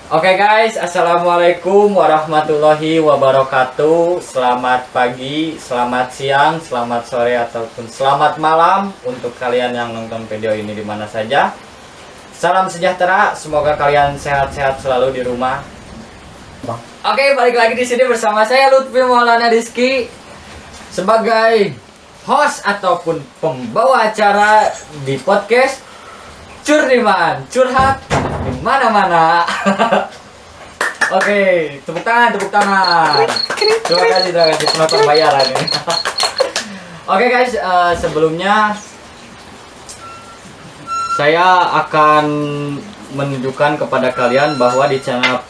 Oke guys, assalamualaikum warahmatullahi wabarakatuh. Selamat pagi, selamat siang, selamat sore ataupun selamat malam untuk kalian yang nonton video ini di mana saja. Salam sejahtera, semoga kalian sehat-sehat selalu di rumah. Oke, balik lagi di sini bersama saya Lutfi Maulana Rizky sebagai host ataupun pembawa acara di podcast Curdiman, curhat di mana-mana. Oke, tepuk tangan. Terima kasih penonton bayaran ini. Oke guys, sebelumnya saya akan menunjukkan kepada kalian bahwa di channel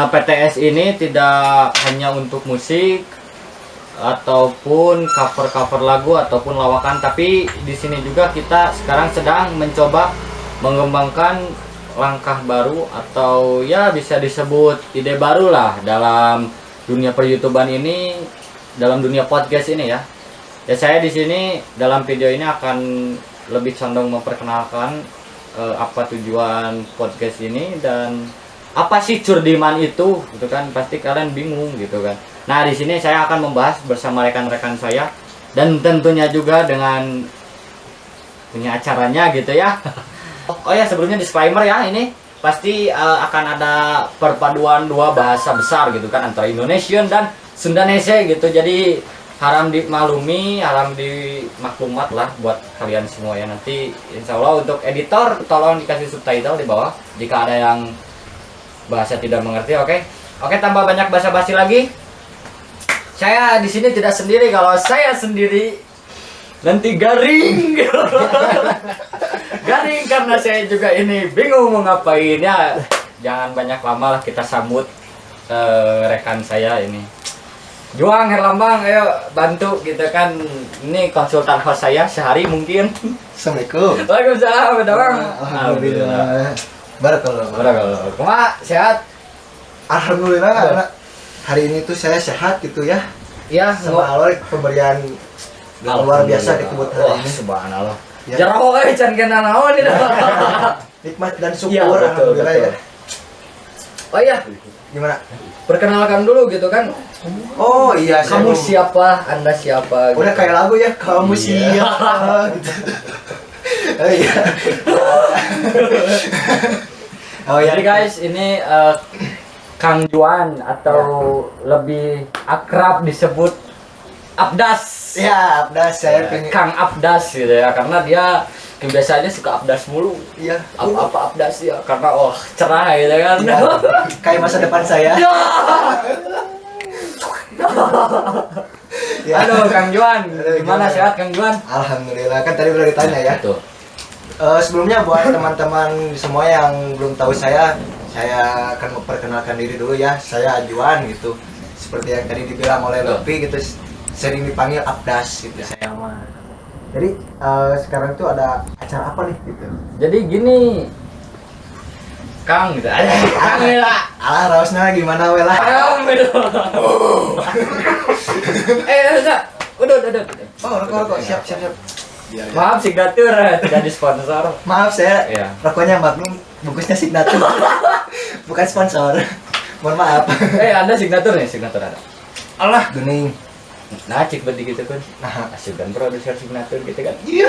PTS ini tidak hanya untuk musik ataupun cover lagu ataupun lawakan, tapi di sini juga kita sekarang sedang mencoba mengembangkan langkah baru atau ya bisa disebut ide baru lah dalam dunia per-YouTubean ini, dalam dunia podcast ini ya. Ya saya di sini dalam video ini akan lebih condong memperkenalkan apa tujuan podcast ini dan apa sih Curdiman itu, gitu kan? Pasti kalian bingung gitu kan. Nah, di sini saya akan membahas bersama rekan-rekan saya dan tentunya juga dengan punya acaranya gitu ya. Oh ya, sebelumnya disclaimer ya, ini pasti akan ada perpaduan dua bahasa besar gitu kan, antara Indonesian dan Sundanese gitu. Jadi haram dimaklumi, haram dimaklumat lah buat kalian semua ya. Nanti insya Allah untuk editor tolong dikasih subtitle di bawah jika ada yang bahasa tidak mengerti. Oke, tambah banyak basa-basi lagi. Saya di sini tidak sendiri. Kalau saya sendiri nanti garing. Garing karena saya juga ini bingung mau ngapain ya. Jangan banyak lama lah, kita sambut rekan saya ini. Juang Herlambang, ayo bantu gitu kan. Ini konsultan host saya sehari mungkin. Assalamualaikum. Waalaikumsalam, Bang. Alhamdulillah. Barakallah. Kumaha sehat? Alhamdulillah, karena hari ini tuh saya sehat gitu ya. Iya, Sama Allah pemberian yang luar biasa gitu buat hari ini. Subhanallah. Ya. Jaraho can kena naon ini. Nikmat dan syukur, Iya, betul, alhamdulillah betul. ya. Oh iya, Gimana? perkenalkan dulu gitu kan. Oh iya, Kamu saya siapa? Anda siapa? udah gitu. kayak lagu ya, kamu Iya. siapa gitu. Oh iya. Oh iya. Jadi guys, ini Kang Juan atau lebih akrab disebut Abdas. Ya, Abdas saya pengen. Kang Abdas gitu ya, karena dia kebiasaannya suka Abdas mulu. Iya. Apa Abdas ya? Karena cerah gitu kan. Iya. Kayak masa depan saya. Ya. Halo Kang Juan, gimana gimana? sehat Kang Juan? Alhamdulillah, kan tadi udah ditanya ya. Tuh. Sebelumnya buat teman-teman semua yang belum tahu saya akan memperkenalkan diri dulu ya. Saya Juan gitu. Seperti yang tadi dibilang oleh Lutfi gitu, sering dipanggil Abdas gitu saya mah. Jadi sekarang tuh ada acara apa nih gitu? Jadi gini, Kang gitu. Kang lah. Alah rausnya gimana we lah? Kang gitu. Udah. Oh, rokok. Siap. Maaf signatur tidak disponsor. Maaf saya Iya. rokoknya Magnum, bungkusnya Signature. Bukan sponsor. Mohon maaf. Anda signatur ada. Allah, gening. Nah, cik berarti gitu kan. Nah, Asik kan produser signatur gitu kan. iya.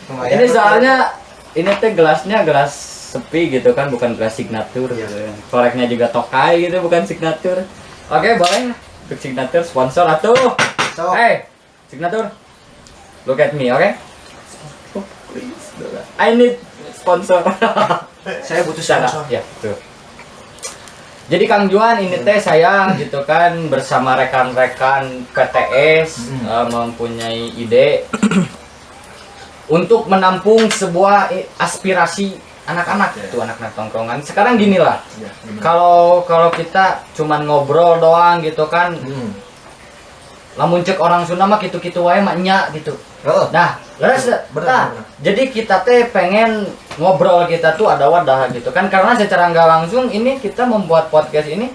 Lumayan. Ini soalnya ini teh gelasnya gelas sepi gitu kan, bukan gelas signatur Iya. gitu. Koreknya juga Tokai gitu, bukan signatur. Oke, boleh untuk signatur sponsor atuh. So, Signatur. Look at me, oke? Oh, please. I need sponsor. saya butuh Sana. sponsor. Ya, tuh. Jadi Kang Juan ini teh saya gitu kan bersama rekan-rekan PTS mempunyai ide untuk menampung sebuah aspirasi anak-anak itu anak-anak tongkrongan. Sekarang gini lah. Ya, gimana? Kalau kita cuman ngobrol doang gitu kan, lamun cek orang Sunda mah gitu-gitu wae mah nya gitu. Oh, Nah, leres benar. jadi kita teh pengen ngobrol kita tuh ada wadah gitu kan, karena secara nggak langsung ini kita membuat podcast ini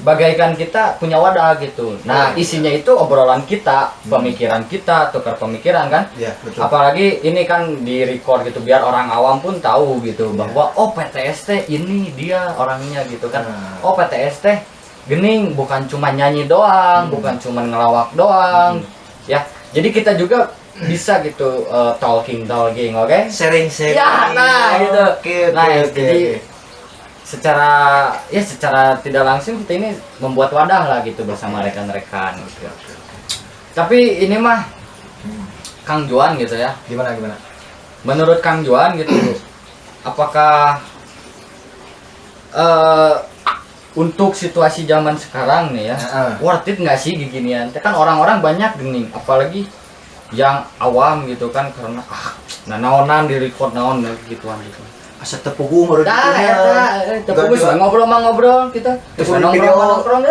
bagaikan kita punya wadah gitu. Nah, isinya itu obrolan kita, pemikiran kita, tukar pemikiran kan. Iya, betul. Apalagi ini kan di record gitu biar orang awam pun tahu gitu bahwa oh PTS teh ini dia orangnya gitu kan. Oh PTS teh gening bukan cuma nyanyi doang, bukan cuma ngelawak doang. Ya. Jadi kita juga bisa gitu talking, oke? Sharing. Ya, nah gitu. Oke. Jadi secara tidak langsung kita ini membuat wadah lah gitu bersama rekan-rekan gitu. Tapi ini mah Kang Juan gitu ya. Gimana? Menurut Kang Juan gitu, apakah untuk situasi zaman sekarang nih ya, worth it nggak sih ginian? Kan orang-orang banyak gening, apalagi yang awam gitu kan karena naonan di record naon gituan gitu. Asa tepugu menurut Tepugu ngobrol kita. Terus nongkrong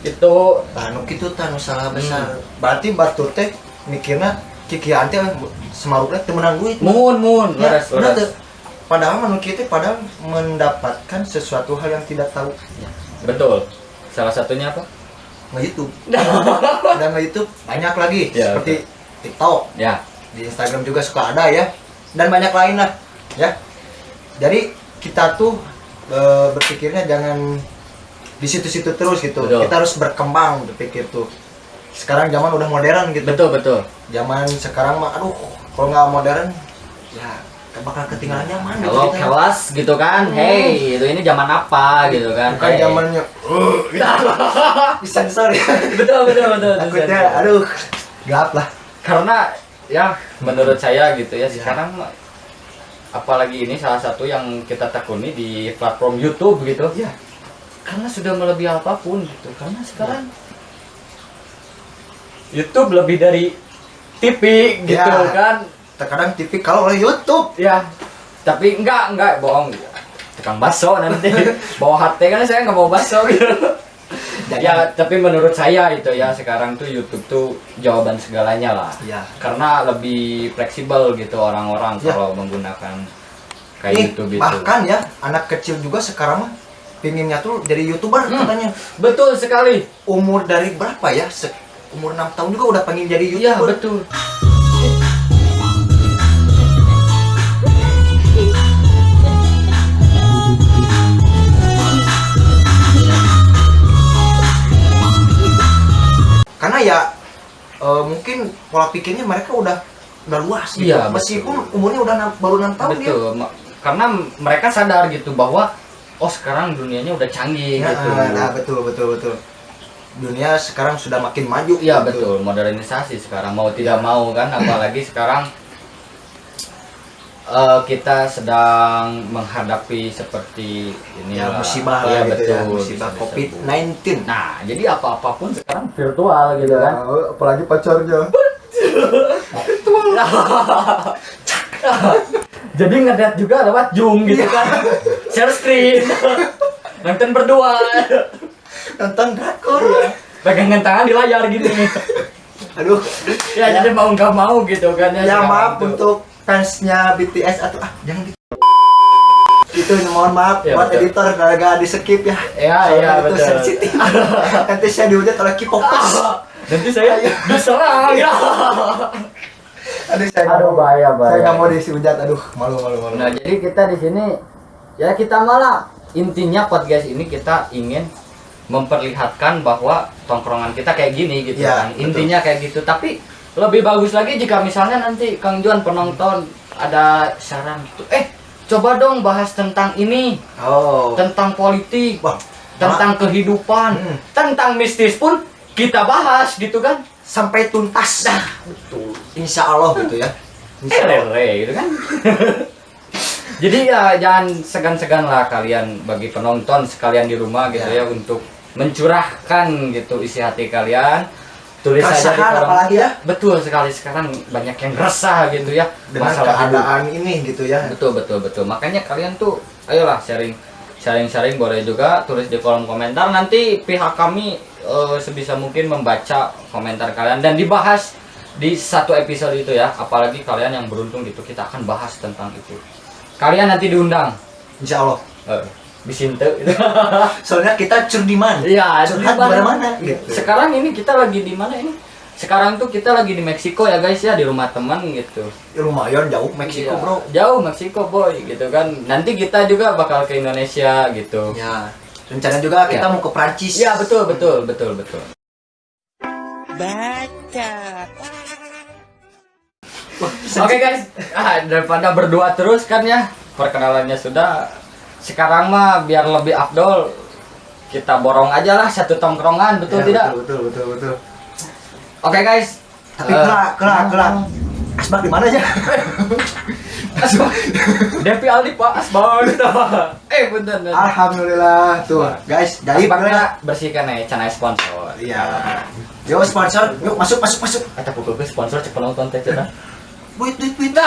gitu. Anu kitu tah nu salah besar. Berarti batur teh mikirna kikian teh semarukna teu menang duit. Mun Ya, beres. bener tuh. Padahal manu kieu teh padahal mendapatkan sesuatu hal yang tidak tahu. Betul. Salah satunya apa? Nge-YouTube. Dan nge-YouTube banyak lagi Ya, seperti TikTok. Ya. Di Instagram juga suka ada ya. Dan banyak lain lah, ya. Jadi kita tuh berpikirnya jangan di situ-situ terus gitu. Betul. Kita harus berkembang berpikir tuh. Sekarang zaman udah modern gitu. Betul. Zaman sekarang mah aduh, kalau nggak modern ya bakal ketinggalan zaman gitu. Kalau kelas gitu kan, hey, itu ini zaman apa gitu kan. Bukan zamannya disensor ya. Betul. Takutnya aduh, gelap lah. Karena ya menurut saya gitu ya sekarang apalagi ini salah satu yang kita tekuni di platform YouTube gitu ya, karena sudah melebihi apapun gitu. Karena sekarang YouTube lebih dari TV gitu Ya. kan. Terkadang TV kalau oleh YouTube Ya, tapi enggak bohong. Tukang bakso nanti bawa hati kan saya nggak bawa bakso gitu. Ya, tapi menurut saya itu ya sekarang tuh YouTube tuh jawaban segalanya lah. ya. Karena lebih fleksibel gitu orang-orang Ya. kalau menggunakan kayak YouTube itu. Bahkan ya anak kecil juga sekarang mah pinginnya tuh jadi YouTuber katanya. Betul sekali. Umur dari berapa ya? Umur 6 tahun juga udah pengen jadi Iya, YouTuber. betul. Karena ya mungkin pola pikirnya mereka udah luas gitu. Iya, Meskipun umurnya udah baru 6 tahun dia. Betul. Karena mereka sadar gitu bahwa oh sekarang dunianya udah canggih Ya, gitu. nah, betul. Dunia sekarang sudah makin maju. Iya gitu. betul, modernisasi sekarang mau tidak mau kan, apalagi sekarang kita sedang menghadapi seperti ini Ya, lah. musibah Iya, lah gitu ya, betul, musibah bisa COVID-19. Nah, jadi apa-apapun sekarang virtual gitu kan. Apalagi pacarnya. Jadi ngeliat juga lewat Zoom gitu kan. Share screen. Nonton berdua. Nonton drakor. Pegangan tangan di layar gini. Aduh. Ya, jadi mau nggak mau gitu kan ya. Ya sekarang maaf tuh. untuk fansnya BTS atau jangan itu mohon maaf Ya, buat betul. editor agak di skip ya. Iya, Soalnya itu betul. sensitif. Nanti saya dihujat oleh K-popers. Nanti saya diserang ya. Aduh saya nggak Aduh, mau- bahaya. Saya nggak mau dihujat. Aduh malu. Nah, jadi kita di sini ya kita malah intinya podcast ini kita ingin memperlihatkan bahwa tongkrongan kita kayak gini gitu Ya, kan. betul. Intinya kayak gitu. Tapi lebih bagus lagi jika misalnya nanti Kang Juan penonton ada saran gitu. Coba dong bahas tentang ini, Oh. tentang politik, Wah, tentang kehidupan, tentang mistis pun kita bahas gitu kan. sampai tuntas. Nah, betul. Insya Allah gitu ya. Insya Allah. Lele gitu kan. Jadi ya jangan segan-segan lah kalian bagi penonton sekalian di rumah gitu ya, untuk mencurahkan gitu isi hati kalian. Tulis saja di Keresahan kolom. apalagi ya. Betul sekali, sekarang banyak yang resah gitu ya Dengan masalah hidup. keadaan ini gitu ya. Betul. Makanya kalian tuh ayolah sharing boleh juga, tulis di kolom komentar. Nanti pihak kami sebisa mungkin membaca komentar kalian dan dibahas di satu episode itu ya. Apalagi kalian yang beruntung gitu, kita akan bahas tentang itu. Kalian nanti diundang. Insya Allah. Bisinte gitu. Soalnya kita curdiman. Iya, Curhat di mana-mana gitu. Sekarang ini kita lagi di mana ini? Sekarang tuh kita lagi di Meksiko ya guys ya, di rumah teman gitu. Ya, lumayan jauh Meksiko, Iya, Bro. jauh Meksiko boy gitu kan. Nanti kita juga bakal ke Indonesia gitu. Ya. Rencana juga kita Ya. mau ke Prancis. Iya betul betul betul betul. Oke guys, daripada berdua terus kan ya, perkenalannya sudah. Sekarang mah biar lebih afdol, kita borong aja lah satu tongkrongan, betul Ya, tidak? Betul. Oke guys. Tapi kelak. Asbak di mana ya? Asbak. Depi Aldi Pak Asbak. Bener. Alhamdulillah tuh, guys. Jadi Asbaknya bersihkan ya, channel sponsor. Iya. Yo sponsor, yuk masuk. Kita pukul ke sponsor cek penonton teh cenah. Buit. Ada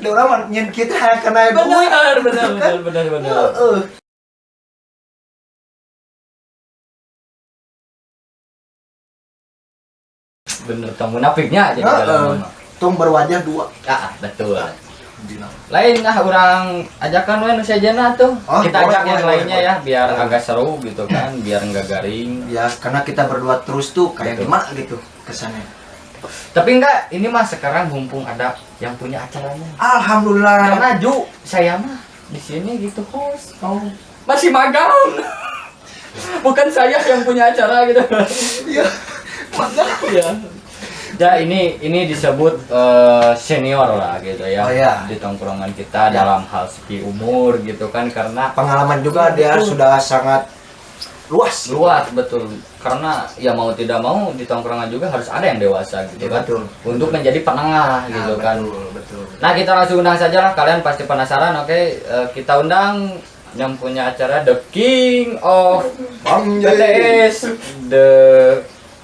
orang mah nyen kita kena duit. Benar. Bener, kamu munafiknya jadi dalam mah. Tong berwajah dua. Betul. Lain orang ajakan we nu sajana tuh. Oh, Kita ajak yang boleh. lainnya ya biar agak seru gitu kan, biar enggak garing. Ya, karena kita berdua terus tuh kayak Betul. gimana gitu kesannya. Tapi enggak, ini mah sekarang mumpung ada yang punya acaranya. Alhamdulillah. Karena Ju, saya mah di sini gitu host. Masih magang. Bukan saya yang punya acara gitu. Iya. Magang. Ya. Ya ini disebut senior lah gitu ya. Oh, iya. Di tongkrongan kita dalam hal segi umur gitu kan, karena Pengalaman juga dia Betul. sudah sangat luas. betul. Karena ya mau tidak mau di tongkrongan juga harus ada yang dewasa gitu kan. Betul. Untuk menjadi penengah gitu kan. Betul. Nah, kita langsung undang saja lah, kalian pasti penasaran. Oke, kita undang yang punya acara The King of Bang BTS, The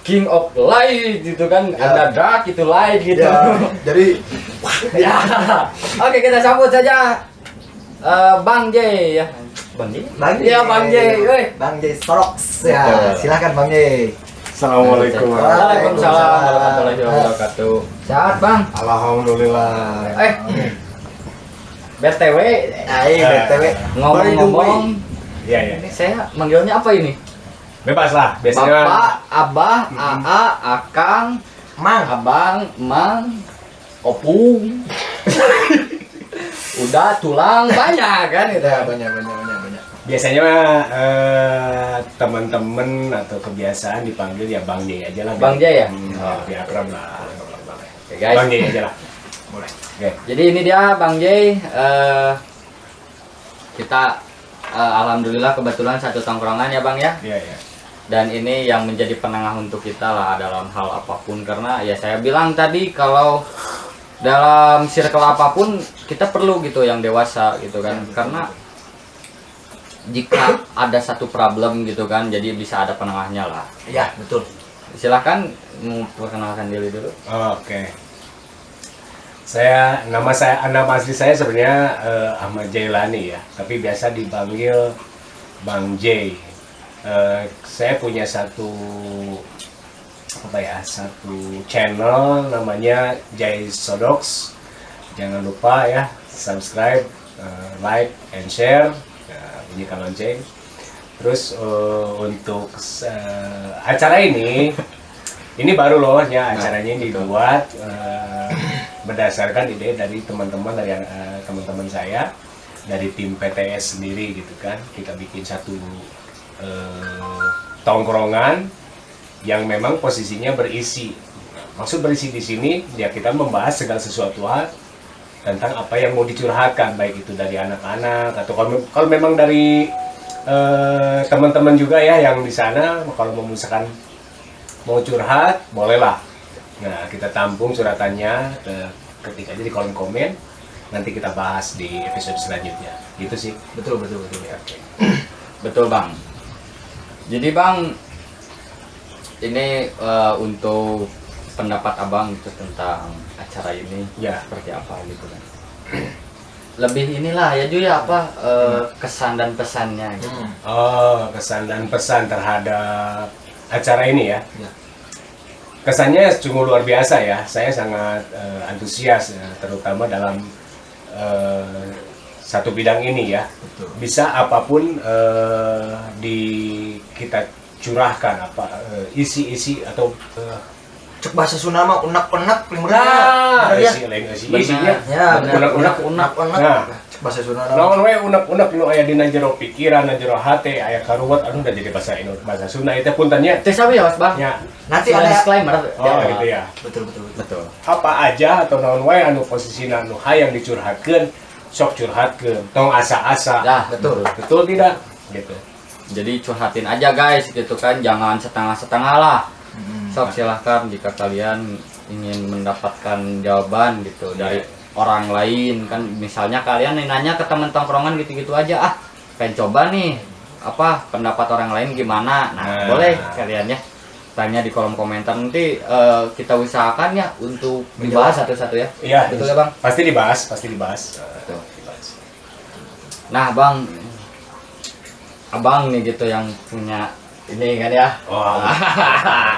King of Light gitu kan. Ya. Ada dark itu light gitu. Ya, jadi Ya. Oke, kita sambut saja Bang J ya. Bang J? Iya, Bang J. Weh. Bang J Sorox. Ya, Betul. silakan Bang J. Assalamualaikum. Waalaikumsalam warahmatullahi wabarakatuh. Sehat, Bang? Alhamdulillah. BTW, BTW. ngomong-ngomong, Iya. ini saya manggilnya apa ini? Bebas lah, biasanya. Bapak, Abah, Aa, Akang, Mang. Abang, Mang, Opung. Udah tulang banyak kan itu. Ya, banyak. Biasanya teman-teman atau kebiasaan dipanggil ya Bang J aja lah. Bang J ya? Oh, biar akrab lah. Oke, guys. Bang J aja lah. Boleh. Oke. Jadi ini dia Bang J. Kita alhamdulillah kebetulan satu tongkrongan ya Bang ya. Iya. Dan ini yang menjadi penengah untuk kita lah dalam hal apapun, karena ya saya bilang tadi kalau dalam circle apapun kita perlu gitu yang dewasa gitu kan, karena jika ada satu problem gitu kan, jadi bisa ada penengahnya lah. Ya, betul. Silahkan memperkenalkan diri dulu. Oke. Nama asli saya sebenarnya Ahmad Jailani ya, tapi biasa dipanggil Bang J. Saya punya satu channel namanya Jay Sodox. Jangan lupa ya subscribe, like and share, bunyikan lonceng. Terus untuk acara ini baru loh ya, acaranya ini dibuat berdasarkan ide dari teman-teman saya dari tim PTS sendiri gitu kan. Kita bikin satu tongkrongan yang memang posisinya berisi. Maksud berisi di sini ya kita membahas segala sesuatu hal tentang apa yang mau dicurhatkan, baik itu dari anak-anak atau kalau memang dari teman-teman juga ya yang di sana, kalau misalkan mau curhat bolehlah. Nah, kita tampung curhatannya, ketik aja di kolom komen, nanti kita bahas di episode selanjutnya. Gitu sih. Betul. Ya, oke. Betul Bang. Jadi Bang, ini untuk pendapat Abang itu tentang acara ini Ya. seperti apa gitu kan? Lebih inilah ya Ju ya, apa kesan dan pesannya gitu. Oh, kesan dan pesan terhadap acara ini ya. Ya. Kesannya sungguh luar biasa ya. Saya sangat antusias ya, terutama dalam satu bidang ini ya. Betul. Bisa apapun di kita curahkan isi-isi atau Cek bahasa Sunda mah unak-unak nah, bener ya. isinya Ya, bener. unak-unak. Unak-unak. Nah. Cek bahasa Sunda mah. Lawan we unek-unek nu aya dina jero pikiran, na jero hate, aya karuwet anu udah jadi bahasa Sunda itu puntennya. Teh sabi ya Mas Bang. Ya. Nanti Ada ada disclaimer. Oh gitu ya. betul. Betul. Apa aja atau naon wae anu posisina anu hayang dicurhatkeun, sok curhatkeun. Tong asa-asa. Nah, Betul. Betul tidak? Gitu. Jadi curhatin aja guys gitu kan, jangan setengah-setengah lah. Sok silahkan jika kalian ingin mendapatkan jawaban gitu dari orang lain kan, misalnya kalian nanya ke teman tongkrongan gitu-gitu aja, pengen coba nih apa pendapat orang lain gimana, nah boleh kalian ya tanya di kolom komentar, nanti kita usahakan ya untuk dibahas satu-satu ya. Iya, betul ya Bang? Pasti dibahas. Betul. Nah Bang, abang nih gitu yang punya ini kan ya. Oh,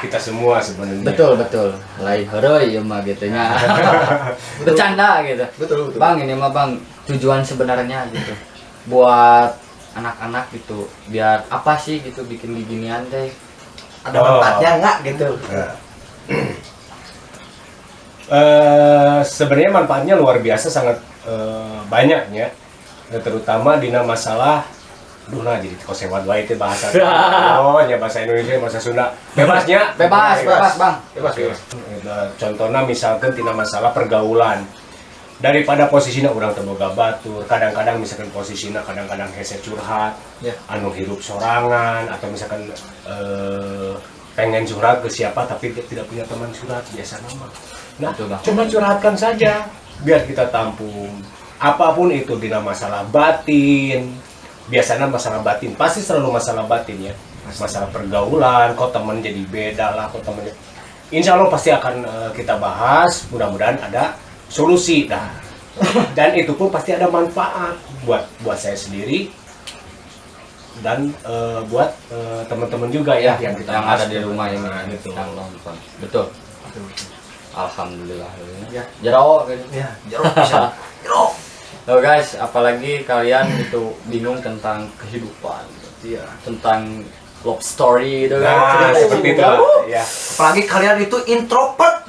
kita semua sebenarnya. Betul. Lai heroi ya mah gitu nya. Bercanda gitu. Betul. Bang, ini mah Bang, tujuan sebenarnya gitu. Buat anak-anak gitu, biar apa sih gitu bikin ginian teh. Ada manfaatnya enggak gitu. Sebenarnya manfaatnya luar biasa, sangat banyaknya, terutama dina masalah jadi kosewan wae itu bahasa nya bahasa Indonesia, bahasa Sunda bebasnya Bebas Bang. bebas. Contohnya misalkan tina masalah pergaulan, daripada posisinya orang teboga batur, kadang-kadang misalkan posisinya kadang-kadang hese curhat, anu hirup sorangan, atau misalkan pengen curhat ke siapa tapi dia tidak punya teman curhat biasa nama. Nah, cuma curhatkan saja biar kita tampung. Apapun itu dina masalah batin, biasanya masalah batin pasti selalu masalah batin ya, masalah pergaulan, kok temen jadi beda lah, kok temennya, insya Allah pasti akan kita bahas, mudah-mudahan ada solusi dah. Dan itu pun pasti ada manfaat buat saya sendiri dan buat teman-teman juga ya yang kita yang bahas ada di rumah ini gitu. yang nonton. Betul. Alhamdulillah Ya. Jero gitu. Ya, jeruk bisa. Jeruk. Loh guys, apalagi kalian itu bingung tentang kehidupan, Iya. tentang love story gitu kan. Nah, seperti itu ya. Apalagi kalian itu introvert.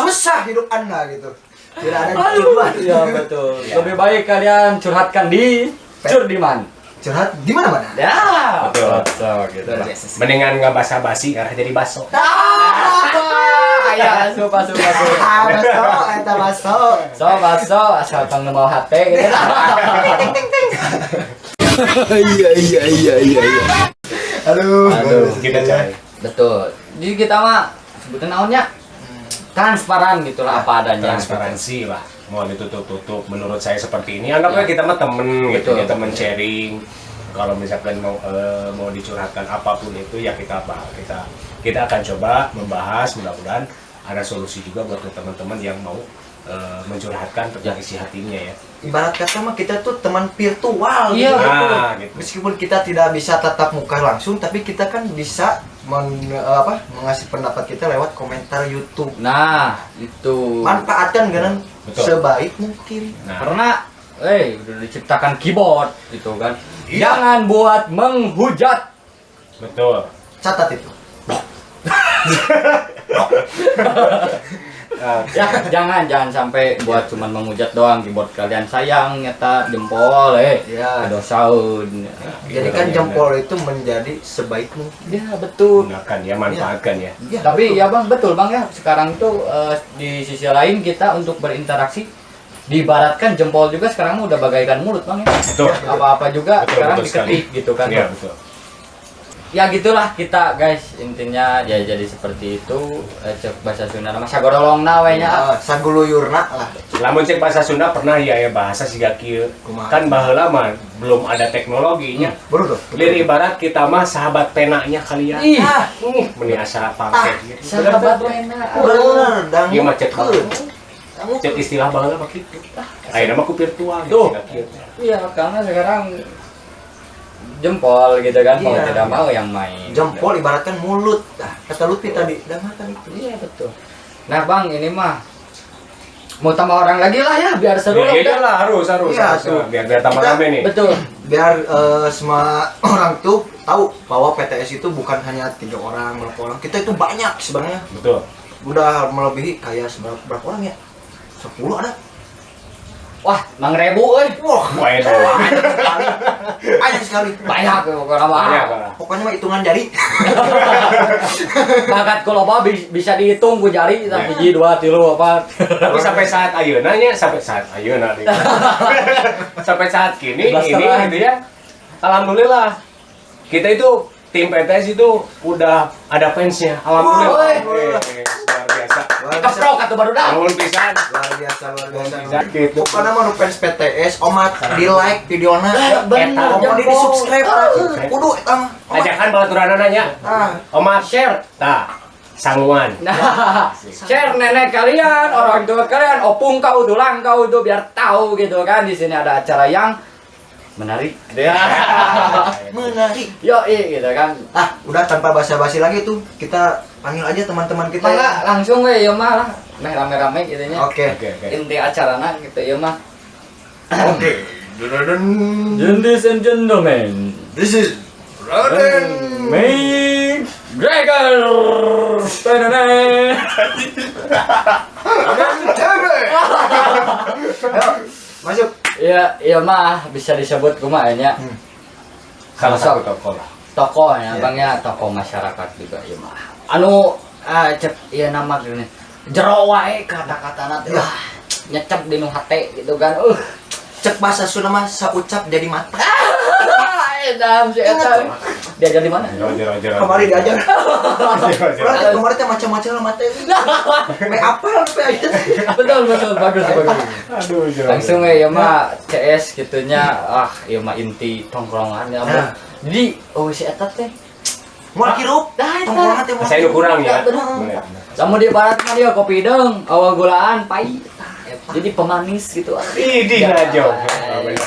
Susah hidup Anda gitu. Tidak ada tujuan. Iya betul. Ya. Lebih baik kalian curhatkan di Curdiman. Curhat di mana-mana. Ya, Betul. gitu. Luar biasa sih. Mendingan nggak basa-basi karena jadi baso. Ayah, baso. Ah, baso, eta baso. So, baso, asal tong mau hate gitu. Ting ting ting. Iya. Aduh. Kita cari. Betul. Jadi kita mah sebutan naonnya transparan gitulah apa adanya. Transparansi lah, mau ditutup-tutup. Menurut saya seperti ini, anggapnya kita mah temen gitu Betul. ya, temen sharing. Kalau misalkan mau dicurhatkan apapun itu ya kita akan coba membahas, mudah-mudahan ada solusi juga buat teman-teman yang mau mencurhatkan tentang isi hatinya ya. Ibarat kata mah kita tuh teman virtual Iya, gitu. Nah, gitu. Meskipun kita tidak bisa tatap muka langsung, tapi kita kan bisa mengasih pendapat kita lewat komentar YouTube. Nah, itu. Manfaatkan kan Betul. sebaik mungkin. Nah, Karena udah diciptakan keyboard gitu kan. Iya. Jangan buat menghujat. betul. Catat itu. Ya, jangan sampai buat cuman menghujat doang keyboard kalian, sayang nyata jempol Ya. dosaun. Jadi kan jempol itu menjadi sebaik mungkin. Ya, betul. Gunakan ya, manfaatkan ya. Ya, Tapi betul. ya Bang, betul Bang ya. Sekarang tuh di sisi lain kita untuk berinteraksi diibaratkan jempol juga sekarang udah bagaikan mulut Bang ya. Betul. Apa-apa juga Betul, sekarang betul diketik gitu kan. Iya, betul. Ya gitulah kita guys, intinya ya jadi seperti itu. Cek bahasa Sunda mah sagorolongna we nya. Saguluyurna lah. Lamun cek bahasa Sunda pernah ya bahasa siga kieu. Kumaha? Kan baheula mah belum ada teknologinya. Baru tuh. Lir ibarat kita mah sahabat penanya kalian. Ih, Meni asa pangke gitu. sahabat wena. Bener, dan Iya mah cek Kamu cek istilah baheula mah kitu. Ayeuna mah ku virtual Tuh. siga kieu. Iya, karena sekarang jempol gitu kan, mau Iya. tidak mau yang main. jempol ibaratkan mulut. Kata Lutfi tadi, udah makan itu. Iya betul. Nah Bang, ini mah Mau tambah orang lagi lah ya biar seru Ya, lah. iya lah, harus. Iya, Harus. Biar tambah Kita- rame nih. Betul. Biar semua orang tuh tahu bahwa PTS itu bukan hanya 3 orang, berapa orang. Kita itu banyak sebenarnya. Betul. Udah melebihi kayak berapa orang ya? 10 ada. Wah, Mang Rebu euy. Wah, Waduh. banyak sekali. Banyak pokoknya Banyak. mah. Pokoknya mah hitungan jari. Bakat kalau loba bisa dihitung ku jari Ya. 1 2 3 4. Tapi sampai saat ayeuna nih. Sampai saat kini 11 ini tahun. gitu ya. Alhamdulillah. Kita itu tim PTS itu udah ada fansnya. Alhamdulillah. Wah, alhamdulillah. Luar biasa. Luar biasa. Keprok atuh baru dah. Nuhun pisan. Luar biasa, luar biasa. Gitu. Pokoknya mah nu fans PTS, omat di like videona, bener, omat di jempol. subscribe, kudu eta mah. Omat. Ajakan balaturanana nya. Ah, Omat share. Tah. Sanguan. Nah, share nenek kalian, orang tua kalian, opung kau, tulang kau tuh biar tahu gitu kan di sini ada acara yang menarik. Ya. menarik. Yo, gitu kan. Ah, udah tanpa basa-basi lagi tuh, kita panggil aja teman-teman kita. Mangga langsung we ya mah lah. Meh rame-rame gitu nya. Oke. Oke. Inti acarana gitu ya mah. Oke. Ladies and gentlemen, This is Raden. May Gregor. Tenene. TV. Ayo, masuk. Iya mah bisa disebut kumaha nya. Salah satu tokoh lah. Tokoh ya, Iya. bangnya tokoh masyarakat juga ya mah. Anu cek ieu nama gini. Jero wae kata-katana teh. Ya. Wah, nyecep di nu hate gitu kan. Cek bahasa Sunda mah saucap jadi mata. Edam si eta. Diajar di mana? Roger. Kemarin diajar. Roger. Orang kemarin teh macam-macam lah mata. Me apal pe aja. Betul bagus. Aduh, Langsung ya mah CS gitunya. Ya mah inti tongkrongan ya. Nah. Jadi si eta teh Moal hirup. Dah, eta. Tongkrongan teh moal Saya hirup. kurang ya. Bener. Lamun di barat mah dia kopi deung, awal gulaan pai. Jadi pemanis gitu. Idih aja.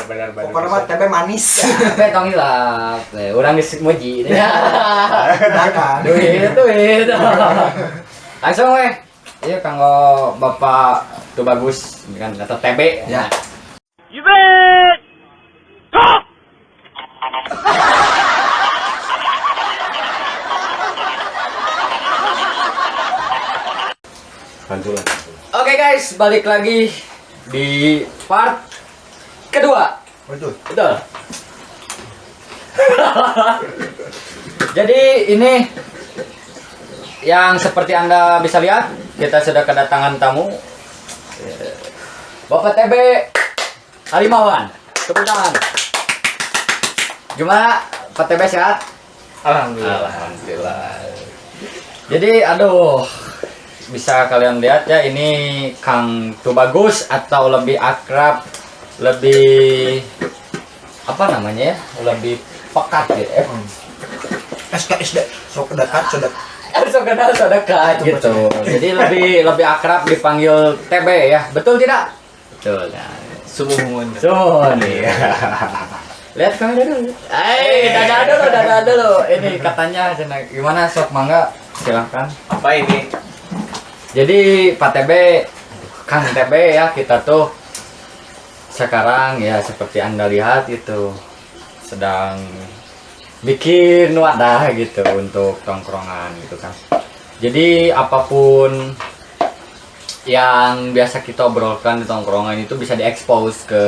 Benar. Pokoknya mah tempe manis. Tapi tong hilap, orang geus muji. Silakan. Duit. Langsung weh. Iya kanggo Bapak tuh bagus kan kata TB. Ya. Pantulan. Oke guys, balik lagi di part kedua. Betul. Betul. Jadi ini yang seperti Anda bisa lihat, kita sudah kedatangan tamu Bapak TB Halimawan. Tepuk tangan. Gimana Pak TB sehat? Alhamdulillah. Jadi aduh, bisa kalian lihat ya ini Kang Tubagus atau lebih akrab, lebih apa namanya ya, lebih pekat gitu ya. SKSD. Sok dekat, sok dekat. So kenal dekat Itu gitu. Jadi lebih akrab dipanggil TB ya. Betul tidak? Betul. Nah, Sumuhun. nih. Lihat kamera dulu. Dada dulu. Ini katanya gimana sok mangga silahkan. Apa ini? Jadi Pak TB, Kang TB ya kita tuh sekarang ya seperti Anda lihat itu sedang bikin wadah gitu untuk tongkrongan gitu kan. Jadi apapun yang biasa kita obrolkan di tongkrongan itu bisa diekspos ke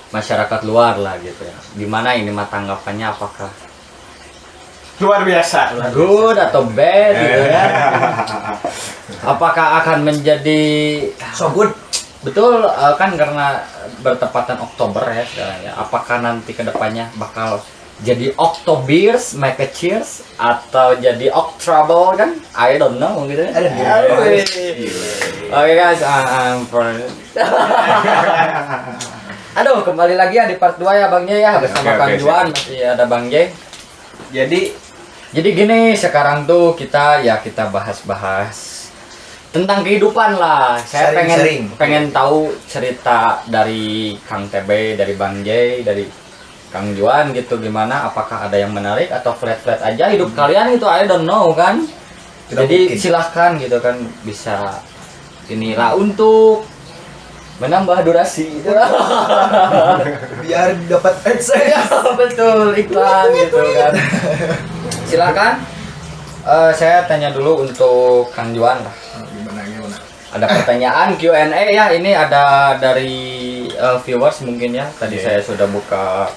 masyarakat luar lah gitu ya. Gimana ini mah tanggapannya, apakah Luar biasa. good atau bad gitu ya? Apakah akan menjadi So good. betul kan karena bertepatan Oktober ya sekarang ya. Apakah nanti kedepannya bakal jadi Oktobeers, make a cheers atau jadi Octrouble kan? I don't know gitu ya. I don't know. Oke guys, aduh kembali lagi ya di part 2 ya Bang J ya bersama Oke, Kang oke, Juan, masih ada Bang J. Jadi gini, sekarang tuh kita bahas-bahas tentang kehidupan lah. Saya Sharing-sharing. pengen tahu cerita dari Kang TB, dari Bang J, dari Kang Juan gitu gimana, apakah ada yang menarik atau flat-flat aja hidup kalian itu, I don't know kan. Tidak Jadi mungkin. silahkan gitu kan, bisa inilah untuk menambah durasi. Biar dapat AdSense. Ya, betul, iklan gitu kan. Silakan. Saya tanya dulu untuk Kang Juan lah. Gimana? Ada pertanyaan Q&A ya, ini ada dari viewers mungkin ya. Tadi saya sudah buka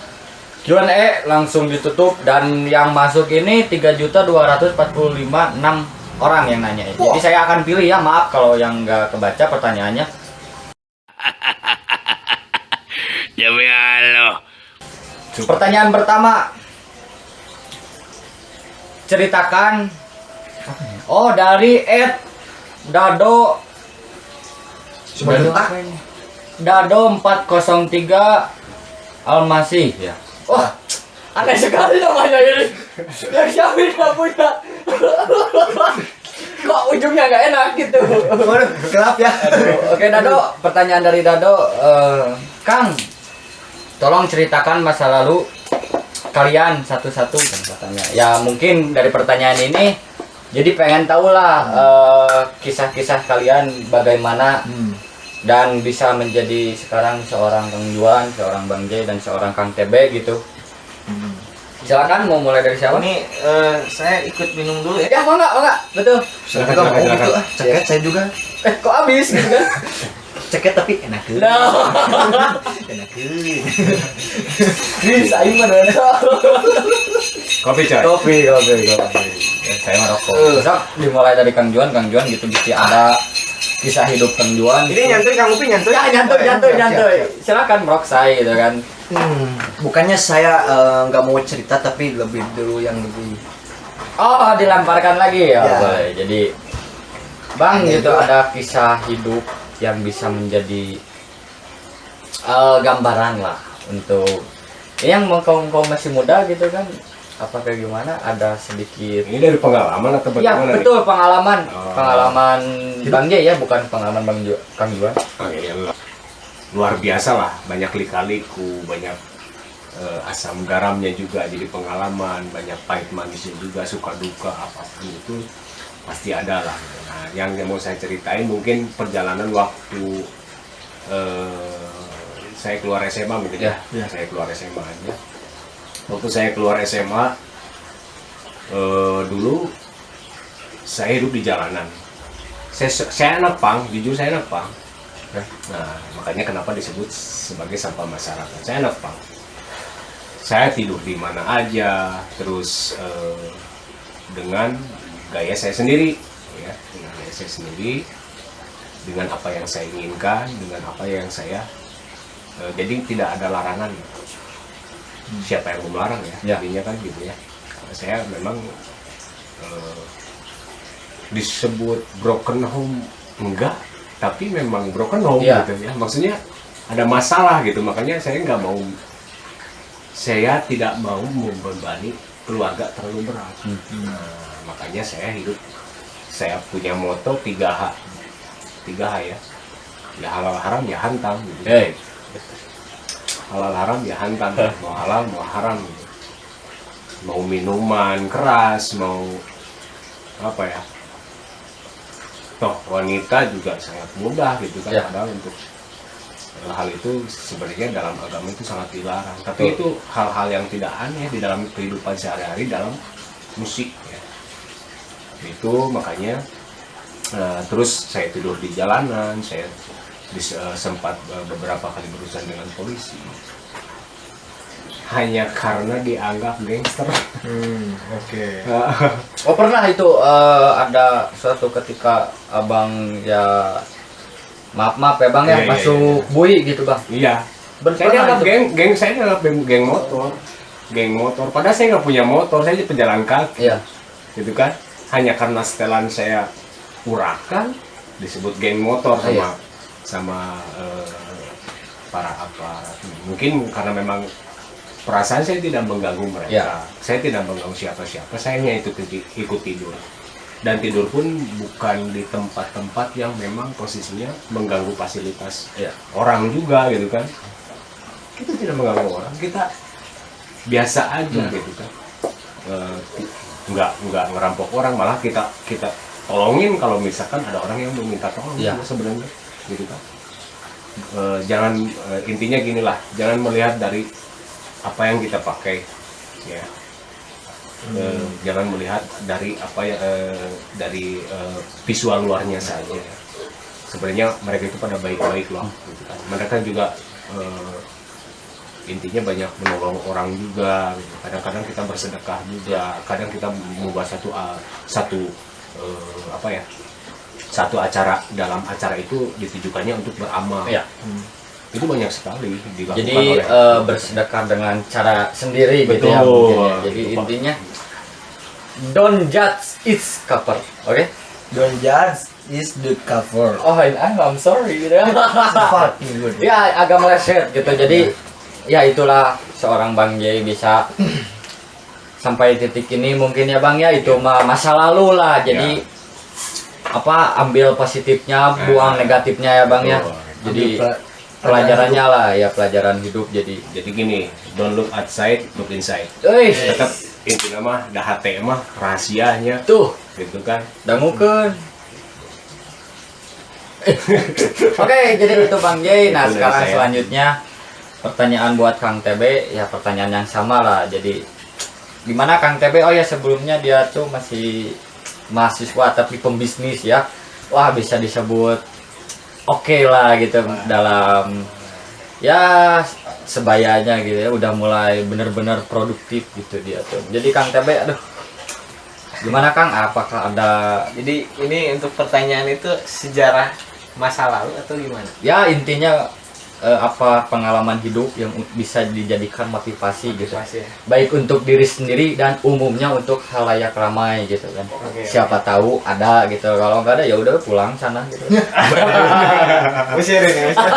Q&A, langsung ditutup, dan yang masuk ini 3.245.006 orang yang nanya. Jadi saya akan pilih ya, maaf kalau yang nggak kebaca pertanyaannya. Pertanyaan pertama, ceritakan. Oh, dari Dado Sebentar. Dado 403 Almasih ya. Wah, aneh sekali namanya ini. Yang siapa nggak punya. Kok ujungnya nggak enak gitu. Waduh, gelap ya. Oke Dado, pertanyaan dari Dado, Kang, tolong ceritakan masa lalu kalian satu-satu kan katanya. Ya mungkin dari pertanyaan ini, jadi pengen tahu lah kisah-kisah kalian bagaimana dan bisa menjadi sekarang seorang Kang Juan, seorang Bang J, dan seorang Kang TB gitu. Silakan, mau mulai dari siapa? Ini saya ikut minum dulu ya. Ya, mau nggak, betul. Saya juga mau gitu ah. Ceket saya juga. Kok habis gitu kan? Ceket tapi enak. Enak. Bisa ini mana? Kopi coy. Kopi. Saya merokok. Besok dimulai dari Kang Juan gitu bisa ada kisah hidup Kang Juan. Ini nyantuy Kang Upi nyantuy. Ya, nyantuy. Silakan meroksai gitu kan. Bukannya saya nggak mau cerita tapi lebih dulu yang lebih. Oh, dilemparkan lagi ya. Ya. Boleh. Jadi Bang gitu ada kisah hidup yang bisa menjadi gambaran lah untuk yang kaum masih muda gitu kan. Apa kayak gimana? Ada sedikit. Ini dari pengalaman atau Ya bagaimana? betul, pengalaman. Oh. Pengalaman Bang J ya, bukan pengalaman Kang Juan. Luar biasa lah, banyak lika-liku, banyak asam garamnya juga, jadi pengalaman, banyak pahit manisnya juga, suka duka apapun itu pasti ada lah. Nah, yang mau saya ceritain mungkin perjalanan waktu saya keluar SMA mungkin ya. Saya keluar SMA aja. Waktu saya keluar SMA dulu saya hidup di jalanan. Saya anak pang, jujur saya anak pang. Nah, makanya kenapa disebut sebagai sampah masyarakat. Saya anak pang. Saya tidur di mana aja, terus dengan gaya saya sendiri, ya, dengan gaya saya sendiri, dengan apa yang saya inginkan, dengan apa yang saya, jadi tidak ada larangan. Siapa yang mau melarang ya, jadinya kan gitu ya. Karena saya memang disebut broken home enggak, tapi memang broken home gitu ya. Maksudnya ada masalah gitu, makanya saya tidak mau membebani keluarga terlalu berat. Nah, makanya saya punya moto 3H ya. Ya halal haram ya hantam gitu. Halal haram ya hantam, mau halal mau haram gitu. Mau minuman keras, mau apa ya, toh wanita juga sangat mudah gitu kan. Padahal untuk hal itu sebenarnya dalam agama itu sangat dilarang, tapi itu hal-hal yang tidak aneh di dalam kehidupan sehari-hari dalam musik ya. Itu makanya terus saya tidur di jalanan, saya sempat beberapa kali berurusan dengan polisi hanya karena dianggap gangster. Oke. Oh pernah itu ada suatu ketika abang ya maaf ya bang ya, masuk bui gitu bang. Iya. Saya dianggap saya dianggap geng motor. Padahal saya nggak punya motor, saya pejalan kaki. Iya. Gitu kan? Hanya karena setelan saya urakan disebut geng motor sama para aparat. Mungkin karena memang perasaan saya tidak mengganggu mereka. Saya tidak mengganggu siapa-siapa. Saya hanya itu ikut tidur. Dan tidur pun bukan di tempat-tempat yang memang posisinya mengganggu fasilitas orang juga gitu kan. Kita tidak mengganggu orang, kita biasa aja gitu kan. Nggak ngerampok orang, malah kita tolongin kalau misalkan ada orang yang meminta tolong sebenarnya gitu kan. jangan intinya gini lah, jangan melihat dari apa yang kita pakai, ya. Jangan melihat dari apa ya, dari visual luarnya saja. Sebenarnya mereka itu pada baik-baik loh, gitu kan. Mereka juga intinya banyak menolong orang juga, gitu. Kadang-kadang kita bersedekah juga, kadang kita membuat satu acara, dalam acara itu ditujukannya untuk beramal. Ya. Itu banyak sekali dilakukan Jadi oleh bersedekah dengan cara sendiri gitu Betul. ya mungkin ya. Jadi Betul, Pak. intinya don't judge its cover, oke? Don't judge is the cover. Oh, I'm sorry gitu ya. Fucking good. Ya agak meleset gitu. Jadi ya itulah seorang Bang J bisa sampai titik ini mungkin ya Bang ya, itu mah masa lalu lah. Jadi apa, ambil positifnya, buang negatifnya ya Bang ya. Betul. Jadi Ambil pelajarannya lah ya, pelajaran hidup. Jadi gini, don't look outside, look inside. tetap Tetap intinya mah dah hati mah rahasianya tuh gitu kan. dangukeun. Oke, jadi itu Bang J. Nah, Itu dari sekarang saya. selanjutnya pertanyaan buat Kang TB, ya pertanyaan yang sama lah. Jadi gimana Kang TB? Oh ya, sebelumnya dia tuh masih mahasiswa tapi pembisnis ya. Wah, bisa disebut oke lah gitu dalam ya sebayanya gitu ya, udah mulai bener-bener produktif gitu dia tuh. Jadi Kang TB, aduh, gimana Kang? Apakah ada Jadi ini untuk pertanyaan itu sejarah masa lalu atau gimana? ya intinya apa pengalaman hidup yang bisa dijadikan motivasi gitu, Motivasi ya. baik untuk diri sendiri dan umumnya untuk halayak ramai gitu kan. Oke. Siapa tahu ada gitu, kalau nggak ada ya udah pulang sana gitu. Usir ini, usir.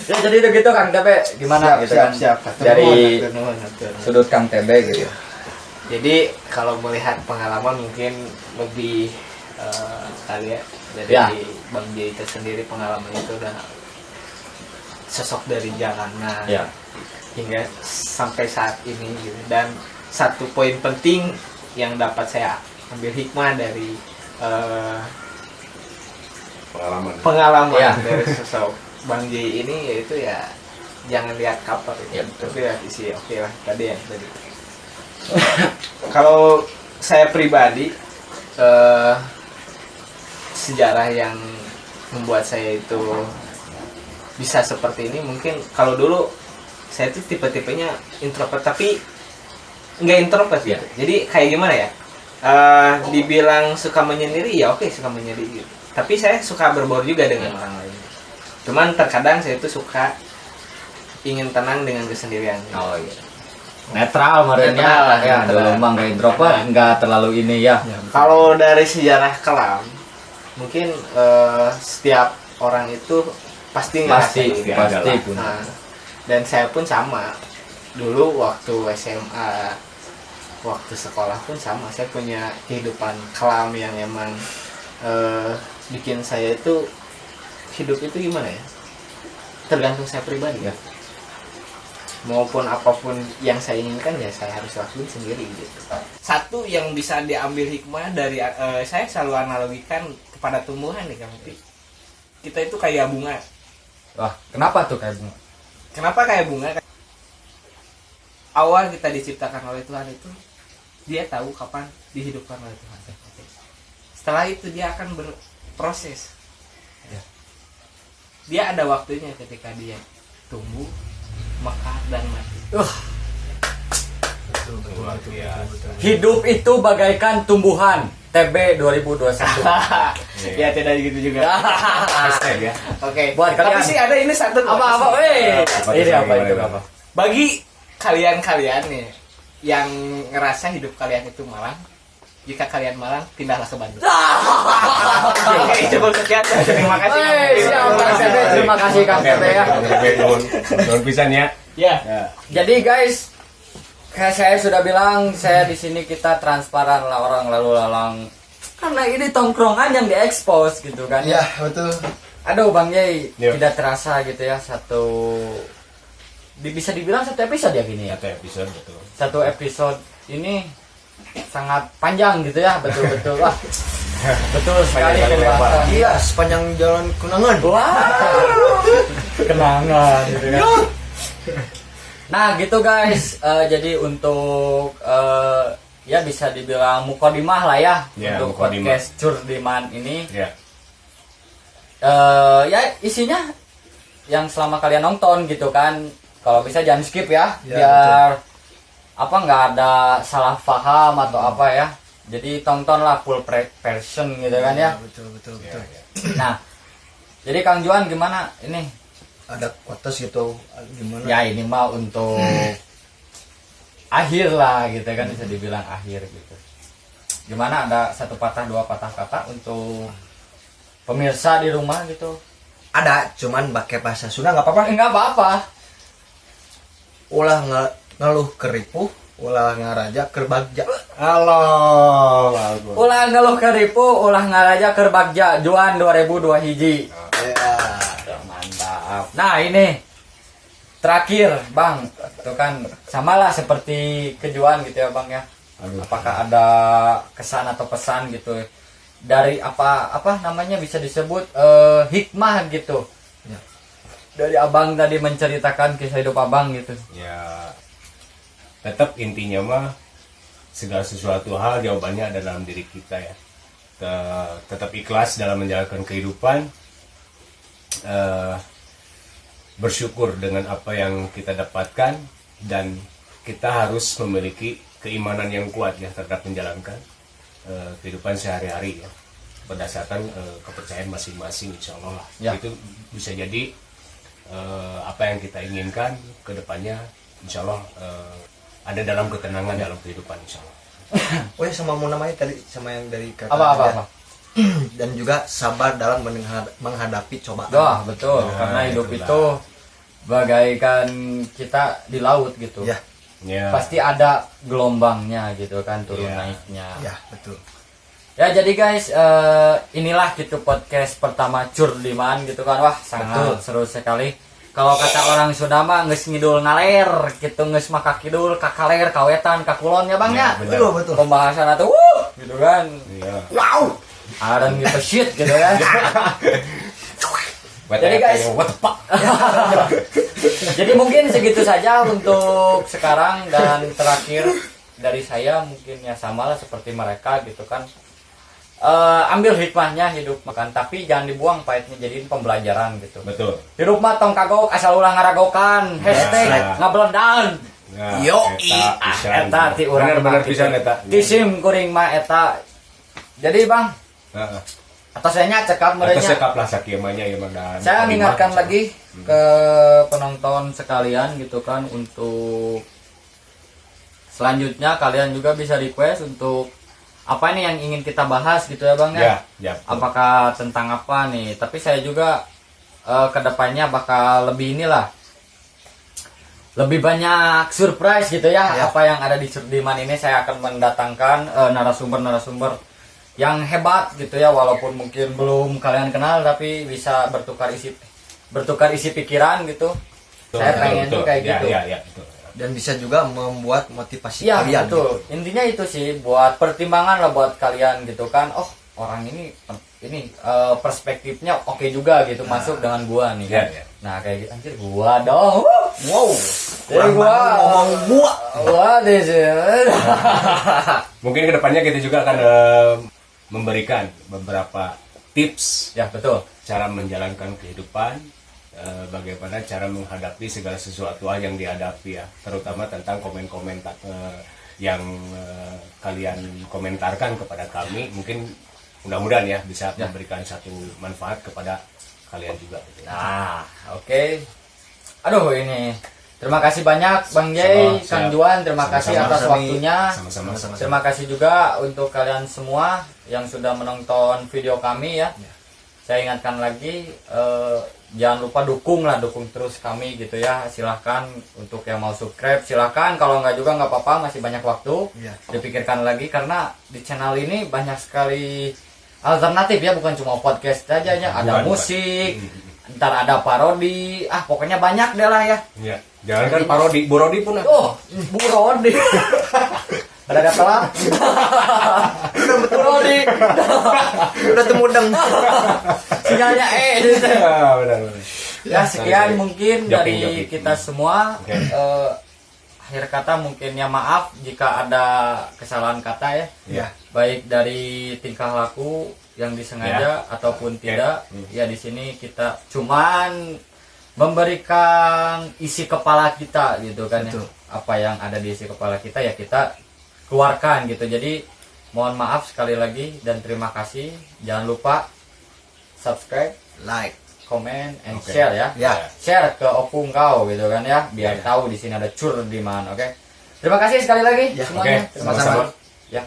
Ya jadi itu gitu Kang TB, gimana gitu kan siap. dari Nuhun, nuhun. sudut Kang TB gitu. Jadi kalau melihat pengalaman mungkin lebih kali ya dari Ya. Bang J itu sendiri, pengalaman itu udah sosok dari jalanan Ya. hingga sampai saat ini gitu. Dan satu poin penting yang dapat saya ambil hikmah dari pengalaman Ya. dari sosok Bang J ini, yaitu ya jangan lihat cover Ya, gitu. betul. Tapi lihat isi. Oke lah tadi. Kalau saya pribadi, sejarah yang membuat saya itu bisa seperti ini, mungkin kalau dulu saya tuh tipe-tipenya introvert tapi nggak introvert Ya. gitu. Jadi kayak gimana ya? Dibilang suka menyendiri ya, oke, suka menyendiri gitu. Tapi saya suka berbaur juga dengan orang lain. Cuman terkadang saya itu suka ingin tenang dengan kesendirian. Oh iya. Netral Netral merenya lah, ya, netral. dulu mah nggak introvert, nggak terlalu ini ya. Kalau dari sejarah kelam, mungkin setiap orang itu pasti Pasti ngerasain. pasti adalah. punya. Nah, dan saya pun sama. Dulu waktu SMA, waktu sekolah pun sama. Saya punya kehidupan kelam yang emang bikin saya itu hidup itu gimana ya? Tergantung saya pribadi ya. Maupun apapun yang saya inginkan ya saya harus lakuin sendiri gitu. Satu yang bisa diambil hikmah dari saya selalu analogikan kepada tumbuhan nih Kang Upi. Kita itu kayak bunga. Wah, kenapa tuh kayak bunga? Kenapa kayak bunga? Awal kita diciptakan oleh Tuhan itu, dia tahu kapan dihidupkan oleh Tuhan. Setelah itu dia akan berproses. Dia ada waktunya ketika dia tumbuh, mekar dan mati. Hidup itu bagaikan tumbuhan. TB 2021. Ya tidak gitu juga. Hashtag ya. Oke. Buat Tapi kalian. sih ada ini satu. Apa-apa, weh. Ini apa itu apa? Bagi kalian-kalian nih yang ngerasa hidup kalian itu malang, jika kalian malang, pindahlah ke Bandung. Oke, cukup sekian. Terima kasih. Siap, Kang TB. Terima kasih Kang TB ya. Nuhun pisan ya. Ya. Jadi guys, kayak saya sudah bilang, saya di sini kita transparan lah, orang lalu lalang. Karena ini tongkrongan yang diekspos gitu kan. Ya, betul. Aduh Bang Yai, Yuk. tidak terasa gitu ya, bisa dibilang satu episode ya gini ya. Satu episode betul. Satu episode ini sangat panjang gitu ya, betul-betul. Wah, Betul sekali Sepanjang jalan Bang. Iya, sepanjang jalan Kenangan. Wah, kenangan gitu kan. Nah gitu guys, jadi untuk ya bisa dibilang mukodimah lah ya, Ya, untuk mukodimah. podcast Curdiman ini. Ya. Ya isinya yang selama kalian nonton gitu kan, kalau bisa jangan skip ya, Ya, biar apa nggak ada salah paham atau apa ya. Jadi tontonlah full version gitu kan ya. Betul. Nah, jadi Kang Juan gimana ini? Ada kuotas gitu gimana? Ya ini mah untuk akhir lah gitu kan, bisa dibilang akhir gitu. Gimana, ada satu patah dua patah kata untuk pemirsa di rumah gitu? Ada, cuman pakai bahasa Sunda nggak apa-apa. Enggak apa-apa. Ulah ngeluh keripuh, ulah ngaraja kerbagja. Halo, bagus. Ulah ngeluh keripu, ulah ngaraja kerbagja, Juan 2002 hiji. Ya. Mantap. Nah ini terakhir Bang, itu kan samalah seperti kejuan gitu ya Bang ya. Aduh. Apakah ada kesan atau pesan gitu dari apa namanya bisa disebut hikmah gitu? Ya. Dari Abang tadi menceritakan kisah hidup Abang gitu. Ya, tetap intinya mah segala sesuatu hal jawabannya ada dalam diri kita ya. Tetap ikhlas dalam menjalankan kehidupan, bersyukur dengan apa yang kita dapatkan, dan kita harus memiliki keimanan yang kuat ya terhadap menjalankan kehidupan sehari-hari ya, berdasarkan kepercayaan masing-masing, insya Allah lah. Ya. Itu bisa jadi apa yang kita inginkan ke depannya, insya Allah ada dalam ketenangan dalam kehidupan, insya Allah. Oh ya, sama mau namanya tadi sama yang dari kakak. Apa. Dan juga sabar dalam menghadapi cobaan. Wah betul, Nah, karena hidup itulah. itu bagaikan kita di laut gitu. Ya. Ya. Pasti ada gelombangnya gitu kan, turun Ya. naiknya. Ya, betul. Ya jadi guys, inilah gitu podcast pertama Curdiman gitu kan. Wah sangat seru sekali. Kalau kata orang Sunda mah geus ngidul ngaler gitu, geus mah kakidul kakaler kawetan kakulon ya Bang ya. Ya, benar. Betul. Pembahasan atau gitu kan. Iya. Wow. Aran gitu shit gitu kan. What Jadi, guys, what the fuck? Jadi mungkin segitu saja untuk sekarang, dan terakhir dari saya mungkin ya samalah seperti mereka gitu kan. Ambil hikmahnya hidup makan, tapi jangan dibuang pahitnya, jadiin pembelajaran gitu. Betul. Hidup mah tong kagok asal ulah ngaragokan. Hashtag Ya. ngabeledan. Nah, Yo, Eta ti urang benar mah pisan gitu. eta. Kisim kuring mah eta. Jadi Bang, Heeh. atau saya cekap Atau merenya. sekap lah sakieu ya dan Saya mengingatkan lagi ke penonton sekalian gitu kan, untuk selanjutnya kalian juga bisa request untuk apa nih yang ingin kita bahas gitu ya Bang ya. Ya. Apakah tentang apa nih? Tapi saya juga kedepannya bakal lebih inilah, lebih banyak surprise gitu ya. Ya. Apa yang ada di Curdiman ini saya akan mendatangkan narasumber-narasumber yang hebat gitu ya, walaupun mungkin belum kalian kenal tapi bisa bertukar isi pikiran gitu. Saya pengen tuh kayak gitu. Ya, betul. Dan bisa juga membuat motivasi Iya kalian. betul. Gitu. Intinya itu sih, buat pertimbangan lah buat kalian gitu kan. Oh orang ini perspektifnya oke juga gitu, masuk dengan gua nih. Iya, Kan? iya. Nah kayak gitu, anjir gua dong. Wow. Jadi Orang gua Bandung ngomong gua. Wah deh sih. Mungkin kedepannya kita juga akan memberikan beberapa tips Ya betul. cara menjalankan kehidupan, bagaimana cara menghadapi segala sesuatu hal yang dihadapi ya, terutama tentang komen-komen yang kalian komentarkan kepada kami. Mungkin mudah-mudahan ya bisa memberikan satu manfaat kepada kalian juga gitu. Nah oke. Aduh ini. Terima kasih banyak Bang Jay, Kang Siap. Juan, terima kasih Sama-sama, atas Sami. waktunya. Sama-sama. Terima kasih juga untuk kalian semua yang sudah menonton video kami ya. Saya ingatkan lagi, jangan lupa dukung terus kami gitu ya. Silahkan untuk yang mau subscribe, silahkan. Kalau nggak juga nggak apa-apa, masih banyak waktu. Iya. Dipikirkan lagi, karena di channel ini banyak sekali alternatif ya, bukan cuma podcast aja ya. Ada Bukan. musik, ntar ada parodi, pokoknya banyak deh lah ya. Ya, jangan kan parodi, burodi pun ada. Oh, Bu Rodi. Ada telat. Udah betul. Rodi. Udah temu deng. Sinyalnya Benar. Ya sekian mungkin dari Joking. kita semua. Oke. Akhir kata mungkin ya maaf jika ada kesalahan kata ya. Ya. Baik dari tingkah laku yang disengaja ataupun tidak. Ya di sini kita cuman memberikan isi kepala kita gitu kan ya. Betul. Apa yang ada di isi kepala kita ya kita keluarkan gitu. Jadi mohon maaf sekali lagi dan terima kasih. Jangan lupa subscribe, Like. comment, and Oke. share ya. Ya. Share ke opung kau gitu kan ya, biar Ya. tahu di sini ada cur di mana. Oke. Terima kasih sekali lagi Ya, semuanya. oke. Terima Sama-sama. kasih. Ya.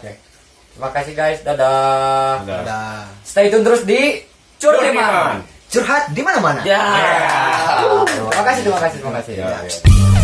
Terima kasih guys. Dadah. Udah. Udah. Stay tune terus di Cur di mana. Curhat di mana-mana. Ya. Terima kasih. Ya, ya.